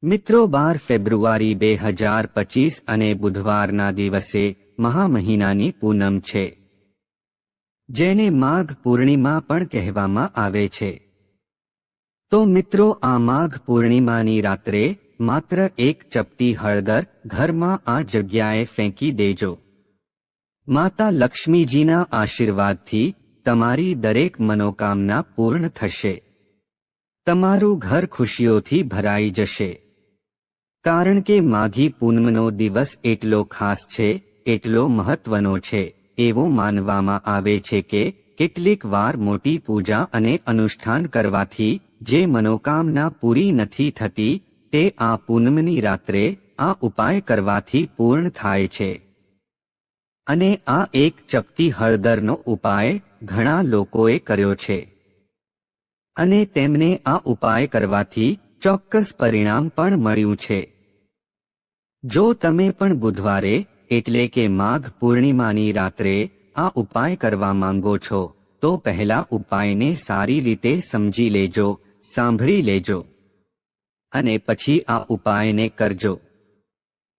મિત્રો 12 ફેબ્રુઆરી 2025 અને બુધવારના દિવસે મહામહિનાની પૂનમ છે, જેને માઘ પૂર્ણિમા પણ કહેવામાં આવે છે। તો મિત્રો, આ માઘ પૂર્ણિમાની રાત્રે માત્ર એક ચપટી હળદર ઘરમાં આ જગ્યાએ ફેંકી દેજો। માતા લક્ષ્મીજીના આશીર્વાદથી તમારી દરેક મનોકામના પૂર્ણ થશે। તમારું ઘર ખુશીઓથી ભરાઈ જશે, કારણ કે માઘી પૂનમનો દિવસ એટલો ખાસ છે, એટલો મહત્વનો છે। એવું માનવામાં આવે છે કે કેટલીક વાર મોટી પૂજા અને અનુષ્ઠાન કરવાથી જે મનોકામના પૂરી નથી થતી, તે આ પૂનમની રાત્રે આ ઉપાય કરવાથી પૂર્ણ થાય છે। અને આ એક ચપટી હળદરનો ઉપાય ઘણા લોકોએ કર્યો છે, અને તેમને આ ઉપાય કરવાથી ચોક્કસ પરિણામ પણ મળ્યું છે। જો તમે પણ બુધવારે એટલે કે માઘ પૂર્ણિમાની રાત્રે આ ઉપાય કરવા માંગો છો, તો પહેલા ઉપાયને સારી રીતે સમજી લેજો, સાંભળી લેજો, અને પછી આ ઉપાયને કરજો।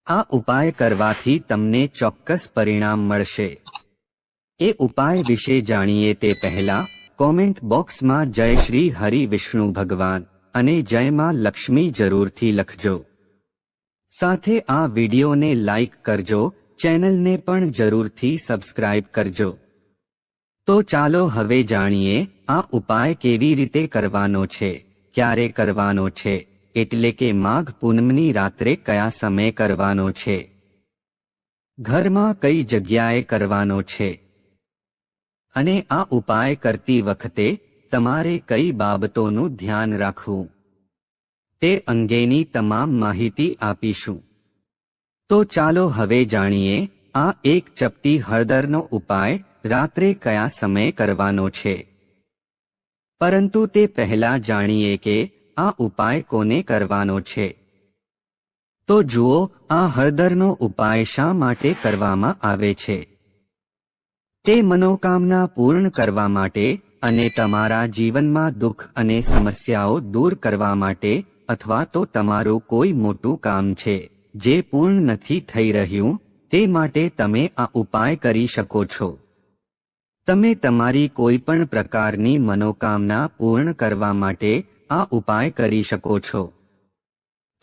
આ ઉપાય કરવાથી તમને ચોક્કસ પરિણામ મળશે। એ ઉપાય વિશે જાણીએ તે પહેલા કોમેન્ટ બોક્સમાં જય શ્રી હરિ વિષ્ણુ ભગવાન અને જય માં લક્ષ્મી જરૂરથી લખજો। સાથે આ વિડીયોને લાઈક કરજો, ચેનલને પણ જરૂરથી સબસ્ક્રાઇબ કરજો। તો ચાલો હવે જાણીએ આ ઉપાય કેવી રીતે કરવાનો છે, ક્યારે કરવાનો છે, એટલે કે માઘ પૂનમની રાત્રે કયા સમયે કરવાનો છે, ઘરમાં કઈ જગ્યાએ કરવાનો છે, અને આ ઉપાય કરતી વખતે તમારે કઈ બાબતોનું ધ્યાન રાખવું, તે અંગેની તમામ માહિતી આપીશું। તો ચાલો હવે જાણીએ આ એક ચપટી હળદરનો ઉપાય રાત્રે કયા સમયે કરવાનો છે। પરંતુ તે પહેલા જાણીએ કે આ ઉપાય કોને કરવાનો છે। તો જુઓ, આ હળદરનો ઉપાય શા માટે કરવામાં આવે છે। તે મનોકામના પૂર્ણ કરવા માટે અને તમારા જીવનમાં દુઃખ અને સમસ્યાઓ દૂર કરવા માટે, અથવા તો તમારું કોઈ મોટું કામ છે જે પૂર્ણ નથી થઈ રહ્યું, તે માટે તમે આ ઉપાય કરી શકો છો। તમે તમારી કોઈ પણ પ્રકારની મનોકામના પૂર્ણ કરવા માટે આ ઉપાય કરી શકો છો।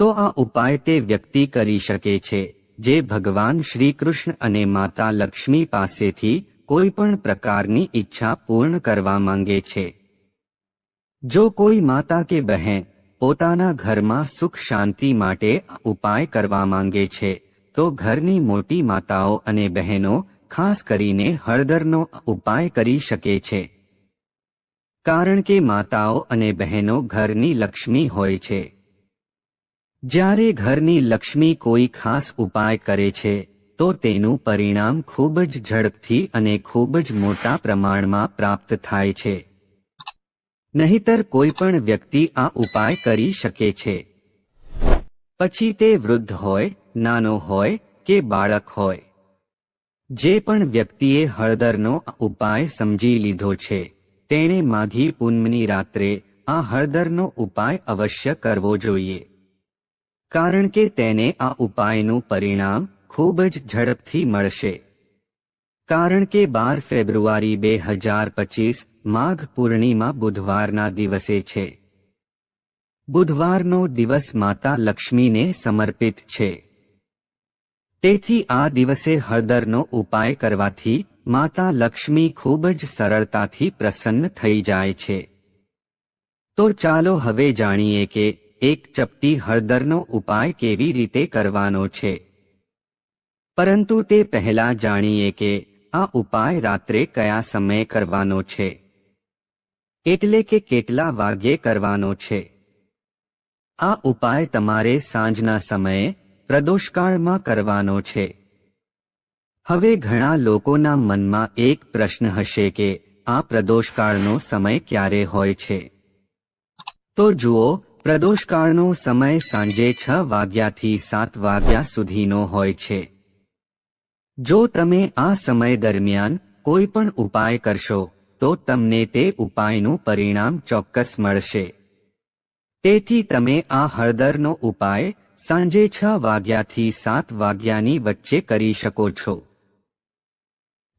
તો આ ઉપાય તે વ્યક્તિ કરી શકે છે જે ભગવાન શ્રી કૃષ્ણ અને માતા લક્ષ્મી પાસેથી કોઈ પણ પ્રકારની ઈચ્છા પૂર્ણ કરવા માંગે છે। જો કોઈ માતા કે બહેન પોતાના ઘરમાં સુખ શાંતિ માટે ઉપાય કરવા માંગે છે, તો ઘરની મોટી માતાઓ અને બહેનો ખાસ કરીને હળદરનો ઉપાય કરી શકે છે, કારણ કે માતાઓ અને બહેનો ઘરની લક્ષ્મી હોય છે। જ્યારે ઘરની લક્ષ્મી કોઈ ખાસ ઉપાય કરે છે, તો તેનું પરિણામ ખૂબ જ ઝડપથી અને ખૂબ જ મોટા પ્રમાણમાં પ્રાપ્ત થાય છે। નહીતર કોઈ પણ વ્યક્તિ આ ઉપાય કરી શકે છે, પછી તે વૃદ્ધ હોય, નાનો હોય કે બાળક હોય। જે પણ વ્યક્તિએ હળદરનો ઉપાય સમજી લીધો છે, તેણે માઘી પૂનમની રાત્રે આ હળદરનો ઉપાય અવશ્ય કરવો જોઈએ, કારણ કે તેને આ ઉપાયનું પરિણામ ખૂબ જ ઝડપથી મળશે। કારણ કે 12 ફેબ્રુઆરી 2025 માઘ પૂર્ણિમા બુધવારના દિવસે છે। બુધવારનો દિવસ માતા લક્ષ્મીને સમર્પિત છે, તેથી આ દિવસે હળદરનો ઉપાય કરવાથી માતા લક્ષ્મી ખૂબ જ સરળતાથી પ્રસન્ન થઈ જાય છે। તો ચાલો હવે જાણીએ કે એક ચપટી હળદરનો ઉપાય કેવી રીતે કરવાનો છે। પરંતુ તે પહેલા જાણીએ કે આ ઉપાય રાત્રે કયા સમયે કરવાનો છે, એટલે કે કેટલા વાગ્યે કરવાનો છે। આ ઉપાય તમારે સાંજના સમયે પ્રદોષકાળમાં કરવાનો છે। હવે ઘણા લોકોના મનમાં એક પ્રશ્ન હશે કે આ પ્રદોષકાળનો સમય ક્યારે હોય છે। તો જુઓ, પ્રદોષકાળનો સમય સાંજે 6 વાગ્યાથી 7 વાગ્યા સુધીનો હોય છે। જો તમે આ સમય દરમિયાન કોઈ પણ ઉપાય કરશો, તો તમને તે ઉપાયનું પરિણામ ચોક્કસ મળશે। તેથી તમે આ હળદરનો ઉપાય સાંજે 6 વાગ્યાથી 7 વાગ્યાની વચ્ચે કરી શકો છો.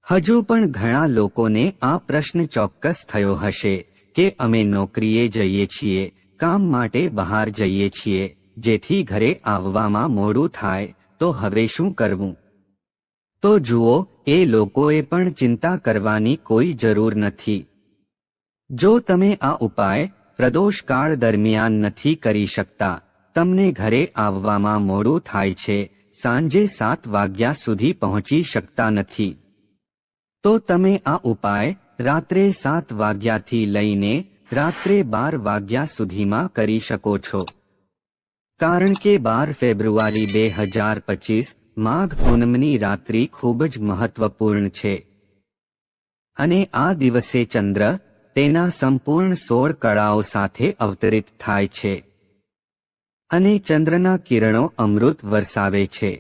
હજુ પણ ઘણા લોકોને આ પ્રશ્ન ચોક્કસ થયો હશે કે અમે નોકરીએ જઈએ છીએ, કામ માટે બહાર જઈએ છીએ, જેથી ઘરે આવવામાં મોડું થાય તો હવે શું કરવું? તો જુઓ, એ લોકોએ પણ ચિંતા કરવાની કોઈ જરૂર નથી. જો તમે આ ઉપાય પ્રદોષકાળ દરમિયાન નથી કરી શકતા, તમને ઘરે આવવામાં મોડું થાય છે, સાંજે 7 વાગ્યા સુધી પહોંચી શકતા નથી, તો તમે આ ઉપાય રાત્રે 7 વાગ્યાથી લઈને રાત્રે 12 વાગ્યા સુધીમાં કરી શકો છો. કારણ કે 12 ફેબ્રુઆરી 2025 માઘ પૂનમની રાત્રિ ખૂબ જ મહત્વપૂર્ણ છે અને આ દિવસે ચંદ્ર તેના સંપૂર્ણ 16 કળાઓ સાથે અવતરિત થાય છે અને ચંદ્રના કિરણો અમૃત વરસાવે છે.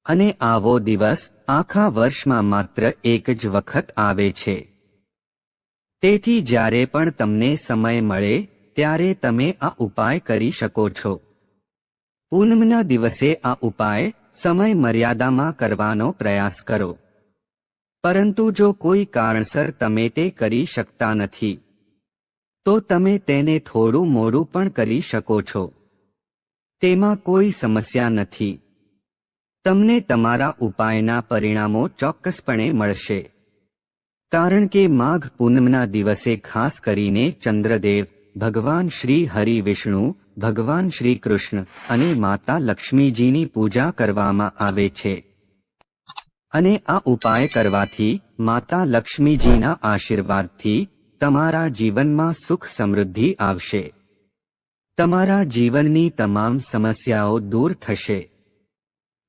અને આવો દિવસ આખા વર્ષમાં માત્ર એક જ વખત આવે છે. તેથી જ્યારે પણ તમને સમય મળે ત્યારે તમે આ ઉપાય કરી શકો છો. પૂનમના દિવસે આ ઉપાય સમય મર્યાદામાં કરવાનો પ્રયાસ કરો. પરંતુ જો કોઈ કારણસર તમે તે કરી શકતા નથી, તો તમે તેને થોડું મોડું પણ કરી શકો છો. તેમાં કોઈ સમસ્યા નથી. તમને તમારા ઉપાયના પરિણામો ચોક્કસપણે મળશે. કારણ કે માઘ પૂનમના દિવસે ખાસ કરીને ચંદ્રદેવ, ભગવાન શ્રી હરિ વિષ્ણુ, ભગવાન શ્રી કૃષ્ણ અને માતા લક્ષ્મીજીની પૂજા કરવામાં આવે છે. અને આ ઉપાય કરવાથી માતા લક્ષ્મીજીના આશીર્વાદથી તમારા જીવનમાં સુખ સમૃદ્ધિ આવશે. તમારા જીવનની તમામ સમસ્યાઓ દૂર થશે.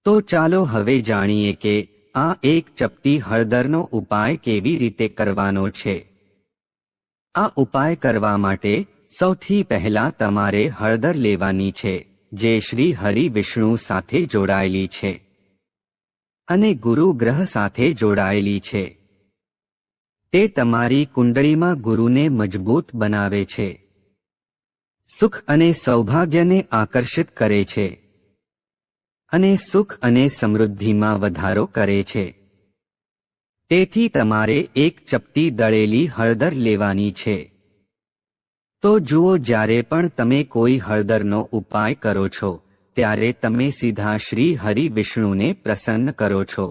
તો ચાલો હવે જાણીએ કે આ એક ચપટી હળદરનો ઉપાય કેવી રીતે કરવાનો છે. આ ઉપાય કરવા માટે સૌથી પહેલા તમારે હળદર લેવાની છે, જે શ્રી હરિ વિષ્ણુ સાથે જોડાયેલી છે અને ગુરુ ગ્રહ સાથે જોડાયેલી છે. તે તમારી કુંડળીમાં ગુરુને મજબૂત બનાવે છે, સુખ અને સૌભાગ્યને આકર્ષિત કરે છે અને સુખ અને સમૃદ્ધિમાં વધારો કરે છે. તેથી તમારે એક ચપટી દળેલી હળદર લેવાની છે. તો જુઓ, જ્યારે પણ તમે કોઈ હળદરનો ઉપાય કરો છો ત્યારે તમે સીધા શ્રી હરિ વિષ્ણુને પ્રસન્ન કરો છો.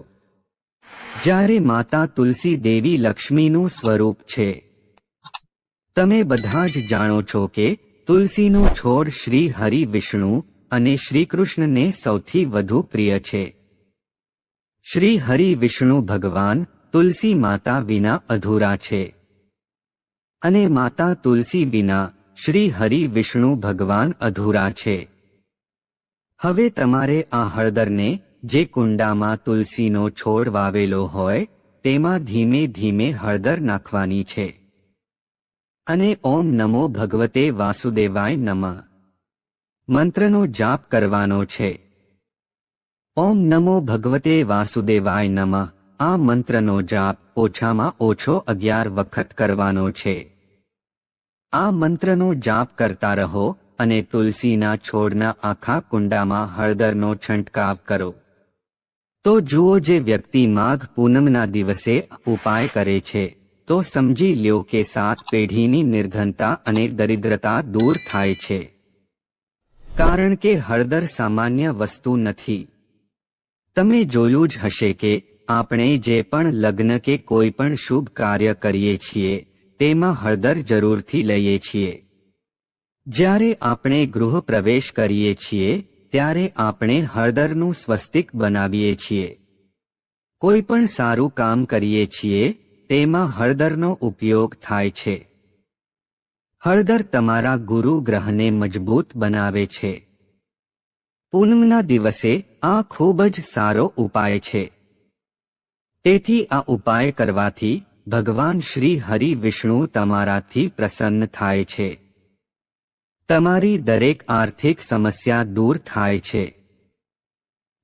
જ્યારે માતા તુલસી દેવી લક્ષ્મીનું સ્વરૂપ છે. તમે બધા જ જાણો છો કે તુલસીનો છોડ શ્રી હરિ વિષ્ણુ અને શ્રીકૃષ્ણને સૌથી વધુ પ્રિય છે. શ્રી હરિ વિષ્ણુ ભગવાન તુલસી માતા વિના અધૂરા છે અને માતા તુલસી વિના શ્રી હરિ વિષ્ણુ ભગવાન અધૂરા છે. હવે તમારે આ હળદરને જે કુંડામાં તુલસીનો છોડ વાવેલો હોય તેમાં ધીમે ધીમે હળદર નાખવાની છે અને ઓમ નમો ભગવતે વાસુદેવાય નમઃ મંત્રનો જાપ કરવાનો છે. ઓમ નમો ભગવતે વાસુદેવાય નમઃ આ મંત્રનો જાપ ઓછામાં ઓછો 11 વખત કરવાનો છે. આ મંત્રનો જાપ કરતા રહો અને તુલસીના છોડના આખા કુંડામાં હળદરનો છંટકાવ કરો. તો જુઓ, જે વ્યક્તિ માઘ પૂનમના દિવસે ઉપાય કરે છે તો સમજી લ્યો કે 7 પેઢીની નિર્ધનતા અને દરિદ્રતા દૂર થાય છે. કારણ કે હળદર સામાન્ય વસ્તુ નથી. તમે જોયું જ હશે કે આપણે જે પણ લગ્ન કે કોઈ પણ શુભ કાર્ય કરીએ છીએ તેમાં હળદર જરૂરથી લઈએ છીએ. જ્યારે આપણે ગૃહ પ્રવેશ કરીએ છીએ ત્યારે આપણે હળદરનું સ્વસ્તિક બનાવીએ છીએ. કોઈ પણ સારું કામ કરીએ છીએ તેમાં હળદરનો ઉપયોગ થાય છે. હળદર તમારા ગુરુ ગ્રહને મજબૂત બનાવે છે. પૂનમના દિવસે આ ખૂબ જ સારો ઉપાય છે. તેથી આ ઉપાય કરવાથી ભગવાન શ્રી હરિ વિષ્ણુ તમારાથી પ્રસન્ન થાય છે. તમારી દરેક આર્થિક સમસ્યા દૂર થાય છે.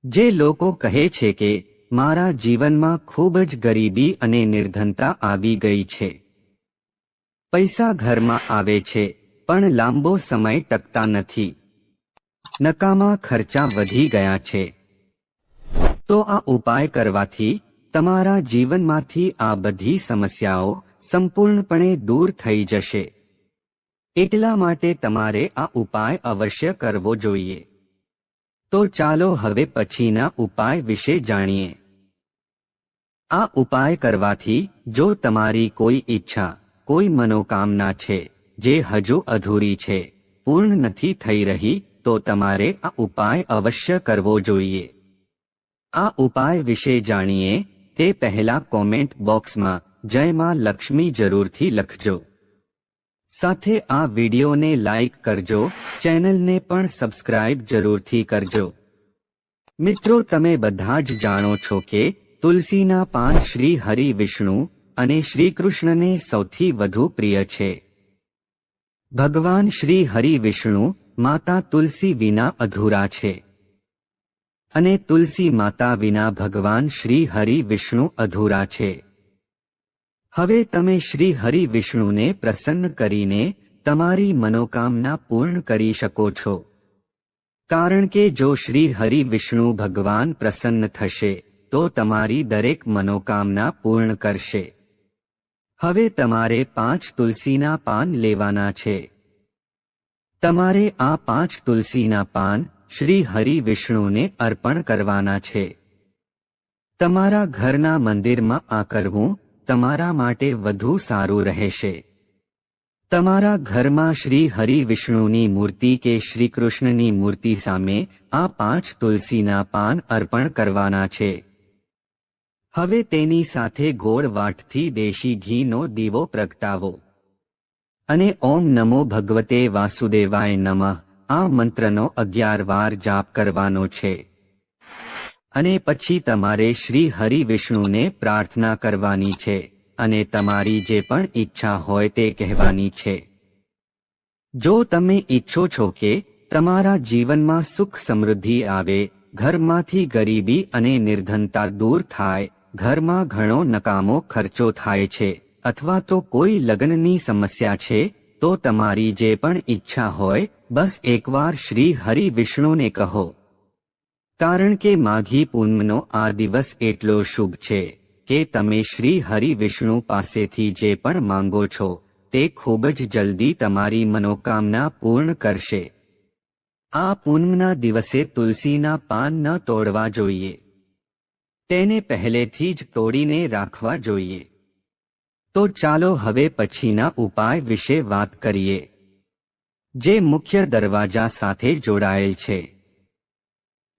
જે લોકો કહે છે કે મારા જીવનમાં ખૂબ જ ગરીબી અને નિર્ધનતા આવી ગઈ છે, પૈસા ઘરમાં આવે છે પણ લાંબો સમય ટકતા નથી. નકામા ખર્ચા વધી ગયા છે. તો આ ઉપાય કરવાથી તમારા જીવનમાંથી આ બધી સમસ્યાઓ સંપૂર્ણપણે દૂર થઈ જશે. એટલા માટે તમારે આ ઉપાય અવશ્ય કરવો જોઈએ. તો ચાલો હવે પછીના ઉપાય વિશે જાણીએ. આ ઉપાય કરવાથી જો તમારી કોઈ ઈચ્છા, કોઈ મનોકામના છે જે હજુ અધૂરી છે, પૂર્ણ નથી થઈ રહી, તો તમારે આ ઉપાય અવશ્ય કરવો જોઈએ. આ ઉપાય વિશે જાણીએ તે પહેલા કોમેન્ટ બોક્સમાં જય માં લક્ષ્મી જરૂરથી લખજો. સાથે આ વિડીયોને લાઈક કરજો, ચેનલને પણ સબસ્ક્રાઇબ જરૂરથી કરજો. મિત્રો, તમે બધા જ જાણો છો કે તુલસીના પાન શ્રી હરિ વિષ્ણુ અને શ્રી કૃષ્ણને સૌથી વધુ પ્રિય છે. ભગવાન શ્રી હરિ વિષ્ણુ માતા તુલસી વિના અધૂરા છે અને તુલસી માતા વિના ભગવાન શ્રી હરિ વિષ્ણુ અધૂરા છે. હવે તમે શ્રી હરિ વિષ્ણુને પ્રસન્ન કરીને તમારી મનોકામના પૂર્ણ કરી શકો છો. કારણ કે જો શ્રી હરિ વિષ્ણુ ભગવાન પ્રસન્ન થશે તો તમારી દરેક મનોકામના પૂર્ણ કરશે. હવે તમારે 5 તુલસીના પાન લેવાના છે. તમારે આ 5 તુલસીના પાન શ્રી હરિ વિષ્ણુને અર્પણ કરવાના છે. તમારા ઘરના મંદિરમાં આ કરવું તમારા માટે વધુ સારું રહેશે. તમારા ઘરમાં શ્રી હરિ વિષ્ણુની મૂર્તિ કે શ્રી કૃષ્ણની મૂર્તિ સામે આ 5 તુલસીના પાન અર્પણ કરવાના છે. હવે તેની સાથે ગોળ વાટથી દેશી ઘીનો દીવો પ્રગટાવો અને ઓમ નમો ભગવતે વાસુદેવાય નમઃ આ મંત્રનો 11 વાર જાપ કરવાનો છે. અને પછી તમારે શ્રી હરિ વિષ્ણુને પ્રાર્થના કરવાની છે અને તમારી જે પણ ઈચ્છા હોય તે કહેવાની છે. જો તમે ઈચ્છો છો કે તમારા જીવનમાં સુખ સમૃદ્ધિ આવે, ઘરમાંથી ગરીબી અને નિર્ધનતા દૂર થાય, ઘરમાં ઘણો નકામો ખર્ચો થાય છે, અથવા તો કોઈ લગ્નની સમસ્યા છે, તો તમારી જે પણ ઈચ્છા હોય બસ એકવાર શ્રી હરિ વિષ્ણુને કહો. કારણ કે માઘી પૂનમનો આ દિવસ એટલો શુભ છે કે તમે શ્રી હરિ વિષ્ણુ પાસેથી જે પણ માંગો છો તે ખૂબ જ જલ્દી તમારી મનોકામના પૂર્ણ કરશે. આ પૂનમના દિવસે તુલસીના પાન ન તોડવા જોઈએ. તેને પહેલેથી જ તોડીને રાખવા જોઈએ. તો ચાલો હવે પછીના ઉપાય વિશે વાત કરીએ, જે મુખ્ય દરવાજા સાથે જોડાયેલ છે.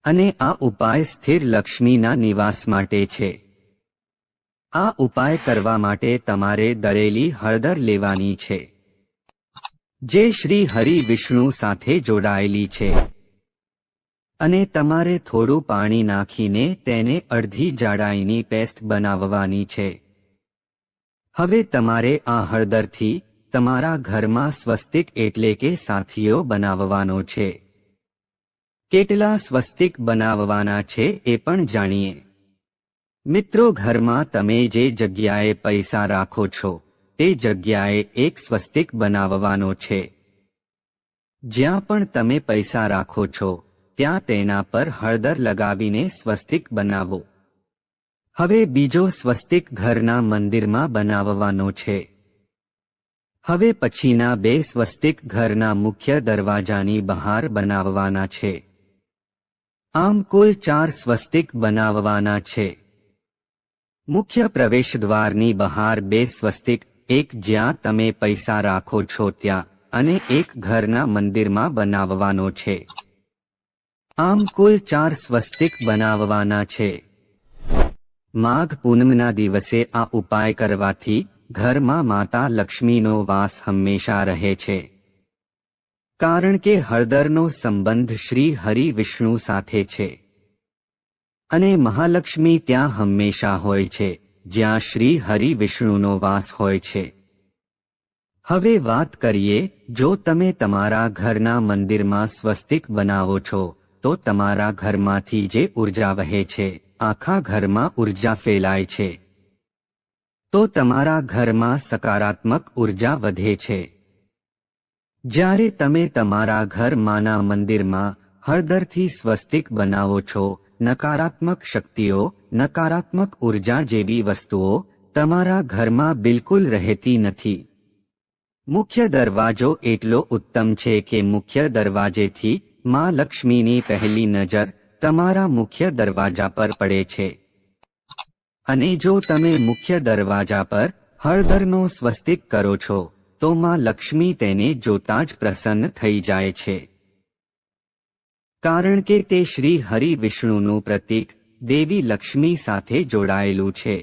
અને આ ઉપાય સ્થિર લક્ષ્મીના નિવાસ માટે છે. આ ઉપાય કરવા માટે તમારે દળેલી હળદર લેવાની છે, જે શ્રી હરિ વિષ્ણુ સાથે જોડાયેલી છે. અને તમારે થોડું પાણી નાખીને તેને અડધી જાડાઈની પેસ્ટ બનાવવાની છે. હવે તમારે આ હળદરથી તમારા ઘરમાં સ્વસ્તિક એટલે કે સાથીઓ બનાવવાનો છે. કેટલા સ્વસ્તિક બનાવવાના છે એ પણ જાણીએ. મિત્રો, ઘરમાં તમે જે જગ્યાએ પૈસા રાખો છો તે જગ્યાએ એક સ્વસ્તિક બનાવવાનો છે. જ્યાં પણ તમે પૈસા રાખો છો ત્યાં તેના પર હળદર લગાવીને સ્વસ્તિક બનાવો. હવે બીજો સ્વસ્તિક ઘરના મંદિરમાં બનાવવાનો છે. હવે પછીના 2 સ્વસ્તિક ઘરના મુખ્ય દરવાજાની બહાર બનાવવાના છે. આમ કુલ 4 સ્વસ્તિક બનાવવાના છે. મુખ્ય પ્રવેશદ્વારની બહાર 2 સ્વસ્તિક, એક જ્યાં તમે પૈસા રાખો છો ત્યાં અને એક ઘરના મંદિરમાં બનાવવાનો છે. આમ કુલ 4 સ્વસ્તિક બનાવવાના છે. માઘ પૂનમના દિવસે આ ઉપાય કરવાથી ઘરમાં માતા લક્ષ્મીનો વાસ હંમેશા રહે છે. કારણ કે હળદરનો સંબંધ શ્રી હરિ વિષ્ણુ સાથે છે અને મહાલક્ષ્મી ત્યાં હંમેશા હોય છે જ્યાં શ્રી હરિ વિષ્ણુનો વાસ હોય છે. હવે વાત કરીએ, જો તમે તમારા ઘરના મંદિરમાં સ્વસ્તિક બનાવો છો તો તમારા ઘરમાંથી જે ઉર્જા વહે છે, આખા ઘરમાં ઉર્જા ફેલાય છે. તો તમારા ઘરમાં સકારાત્મક ઉર્જા વધે છે. જ્યારે તમે તમારા ઘરમાંના મંદિરમાં હળદરથી સ્વસ્તિક બનાવો છો, નકારાત્મક શક્તિઓ, નકારાત્મક ઉર્જા જેવી વસ્તુઓ તમારા ઘરમાં બિલકુલ રહેતી નથી. મુખ્ય દરવાજો એટલો ઉત્તમ છે કે મુખ્ય દરવાજેથી માં લક્ષ્મીની પહેલી નજર તમારા મુખ્ય દરવાજા પર પડે છે. અને જો તમે મુખ્ય દરવાજા પર હળદરનો સ્વસ્તિક કરો છો તો માં લક્ષ્મી તેને જોતા જ પ્રસન્ન થઈ જાય છે. કારણ કે તે શ્રી હરિ વિષ્ણુનું પ્રતીક દેવી લક્ષ્મી સાથે જોડાયેલું છે.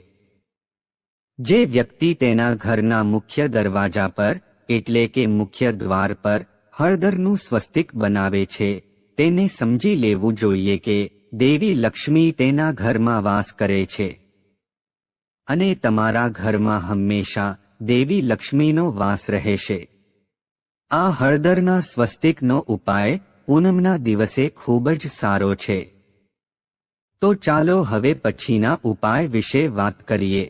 જે વ્યક્તિ તેના ઘરના મુખ્ય દરવાજા પર એટલે કે મુખ્ય દ્વાર પર હળદરનું સ્વસ્તિક બનાવે છે તેને સમજી લેવું જોઈએ કે દેવી લક્ષ્મી તેના ઘરમાં વાસ કરે છે અને તમારા ઘરમાં હંમેશા દેવી લક્ષ્મીનો વાસ રહેશે. આ હળદરના સ્વસ્તિકનો ઉપાય પૂનમના દિવસે ખૂબ જ સારો છે. તો ચાલો હવે પછીના ઉપાય વિશે વાત કરીએ.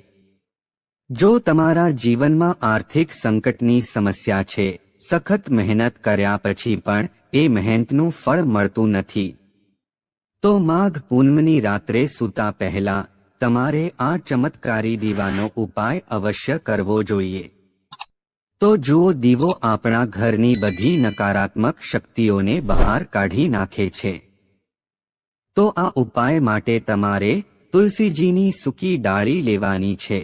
જો તમારા જીવનમાં આર્થિક સંકટની સમસ્યા છે, સખત મહેનત કર્યા પછી પણ એ મહેનતનું ફળ મળતું નથી, તો માઘ પૂનમની રાત્રે સૂતા પહેલા તમારે આ ચમત્કારી દીવાનો ઉપાય અવશ્ય કરવો જોઈએ. તો જુઓ, દીવો આપણા ઘરની બધી નકારાત્મક શક્તિઓને બહાર કાઢી નાખે છે. તો આ ઉપાય માટે તમારે તુલસીજીની સૂકી ડાળી લેવાની છે.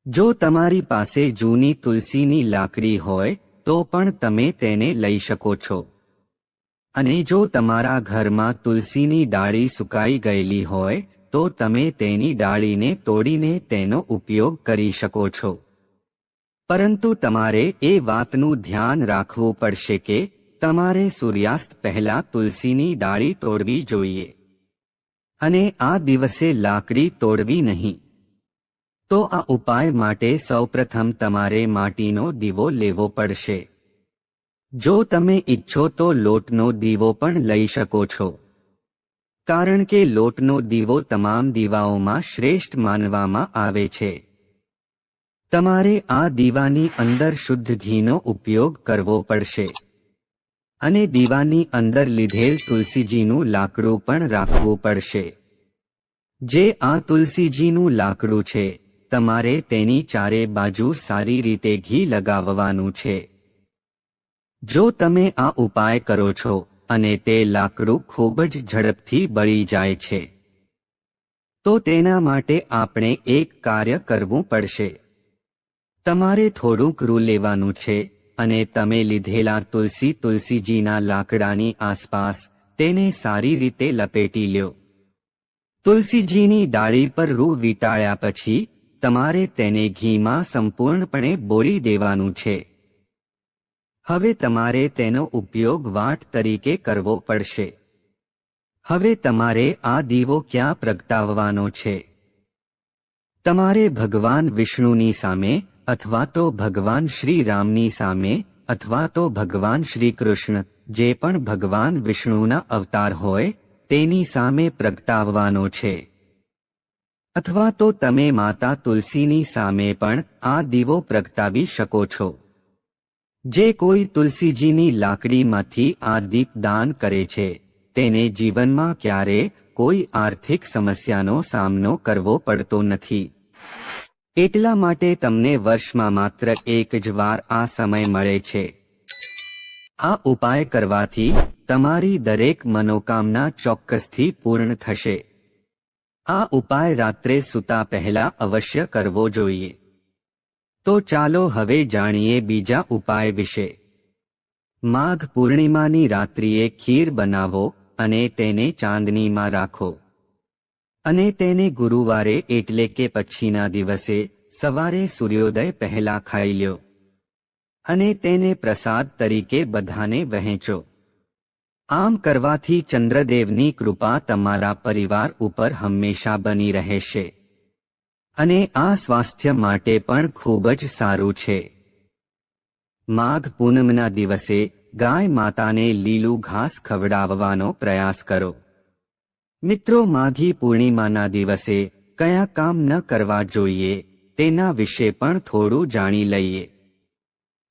જો તમારી પાસે જૂની તુલસીની લાકડી હોય તો પણ તમે તેને લઈ શકો છો. અને જો તમારા ઘરમાં તુલસીની ડાળી સુકાઈ ગયેલી હોય તો તમે તેની ડાળીને તોડીને તેનો ઉપયોગ કરી શકો છો. પરંતુ તમારે એ વાતનું ધ્યાન રાખવું પડશે કે તમારે સૂર્યાસ્ત પહેલા તુલસીની ડાળી તોડવી જોઈએ અને આ દિવસે લાકડી તોડવી નહીં. તો આ ઉપાય માટે સૌપ્રથમ તમારે માટીનો દીવો લેવો પડશે. જો તમે ઈચ્છો તો લોટનો દીવો પણ લઈ શકો છો, કારણ કે લોટનો દીવો તમામ દીવાઓમાં શ્રેષ્ઠ માનવામાં આવે છે. તમારે આ દીવાની અંદર શુદ્ધ ઘીનો ઉપયોગ કરવો પડશે અને દીવાની અંદર લીધેલ તુલસીજીનું લાકડું પણ રાખવું પડશે. જે આ તુલસીજીનું લાકડું છે, તમારે તેની ચારે બાજુ સારી રીતે ઘી લગાવવાનું છે. જો તમે આ ઉપાય કરો છો અને તે લાકડું ખૂબ જ ઝડપથી બળી જાય છે, તો તેના માટે આપણે એક કાર્ય કરવું પડશે. તમારે થોડુંક રૂ લેવાનું છે અને તમે લીધેલા તુલસીજીના લાકડાની આસપાસ તેને સારી રીતે લપેટી લ્યો. તુલસીજીની ડાળી પર રૂ વીંટાળ્યા પછી તમારે તેને ઘીમાં સંપૂર્ણપણે બોળી દેવાનું છે. હવે તમારે તેનો ઉપયોગ વાટ તરીકે કરવો પડશે. હવે તમારે આ દીવો ક્યાં પ્રગટાવવાનો છે? તમારે ભગવાન વિષ્ણુની સામે અથવા તો ભગવાન શ્રી રામની સામે અથવા તો ભગવાન શ્રી કૃષ્ણ, જે પણ ભગવાન વિષ્ણુના અવતાર હોય, તેની સામે પ્રગટાવવાનો છે. અથવા તો તમે માતા તુલસીની સામે પણ આ દીવો પ્રગટાવી શકો છો. જે કોઈ તુલસીજીની લાકડીમાંથી આ દીપ દાન કરે છે તેને જીવનમાં ક્યારે કોઈ આર્થિક સમસ્યાનો સામનો કરવો પડતો નથી. એટલા માટે તમને વર્ષમાં માત્ર એક જ વાર આ સમય મળે છે. આ ઉપાય કરવાથી તમારી દરેક મનોકામના ચોક્કસથી પૂર્ણ થશે. આ ઉપાય રાત્રે સૂતા પહેલા અવશ્ય કરવો જોઈએ. તો ચાલો હવે જાણીએ બીજા ઉપાય વિશે. માઘ પૂર્ણિમાની રાત્રિએ ખીર બનાવો અને તેને ચાંદનીમાં રાખો અને તેને ગુરુવારે એટલે કે પછીના દિવસે સવારે સૂર્યોદય પહેલા ખાઈ લ્યો અને તેને પ્રસાદ તરીકે બધાને વહેંચો. આમ કરવાથી ચંદ્રદેવની કૃપા તમારા પરિવાર ઉપર હંમેશા બની રહેશે અને આ સ્વાસ્થ્ય માટે પણ ખૂબ જ સારું છે. માઘ પૂનમના દિવસે ગાય માતાને લીલું ઘાસ ખવડાવવાનો પ્રયાસ કરો. મિત્રો, માઘી પૂર્ણિમાના દિવસે કયા કામ ન કરવા જોઈએ તેના વિશે પણ થોડું જાણી લઈએ.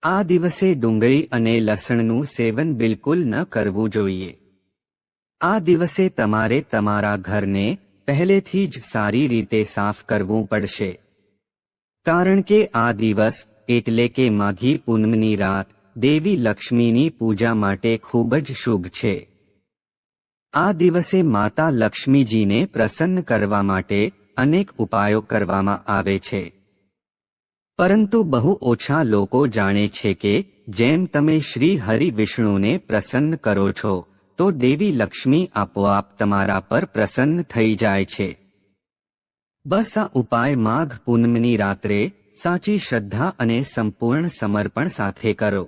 આ દિવસે ડુંગળી અને લસણનું સેવન બિલકુલ ન કરવું જોઈએ. આ દિવસે તમારે તમારા ઘરને પહેલેથી જ સારી રીતે સાફ કરવું પડશે, કારણ કે આ દિવસ એટલે કે માઘી પૂનમની રાત દેવી લક્ષ્મીની પૂજા માટે ખૂબ જ શુભ છે. આ દિવસે માતા લક્ષ્મીજીને પ્રસન્ન કરવા માટે અનેક ઉપાયો કરવામાં આવે છે, પરંતુ બહુ ઓછા લોકો જાણે છે કે જેમ તમે શ્રી હરિ વિષ્ણુને પ્રસન્ન કરો છો તો દેવી લક્ષ્મી આપોઆપ તમારા પર પ્રસન્ન થઈ જાય છે. બસ આ ઉપાય માઘ પૂનમની રાત્રે સાચી શ્રદ્ધા અને સંપૂર્ણ સમર્પણ સાથે કરો.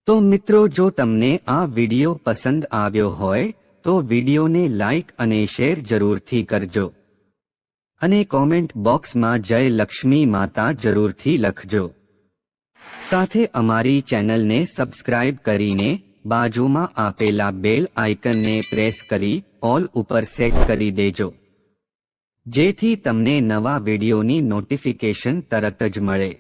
તો મિત્રો, જો તમને આ વિડિયો પસંદ આવ્યો હોય તો વિડિયોને લાઇક અને શેર જરૂરથી કરજો અને કોમેન્ટ બોક્સમાં જય લક્ષ્મી માતા જરૂરથી લખજો. સાથે અમારી ચેનલને સબસ્ક્રાઇબ કરીને બાજુમાં આપેલા બેલ આઇકનને પ્રેસ કરી ઓલ ઉપર સેટ કરી દેજો, જેથી તમને નવા વિડિયોની નોટિફિકેશન તરત જ મળે.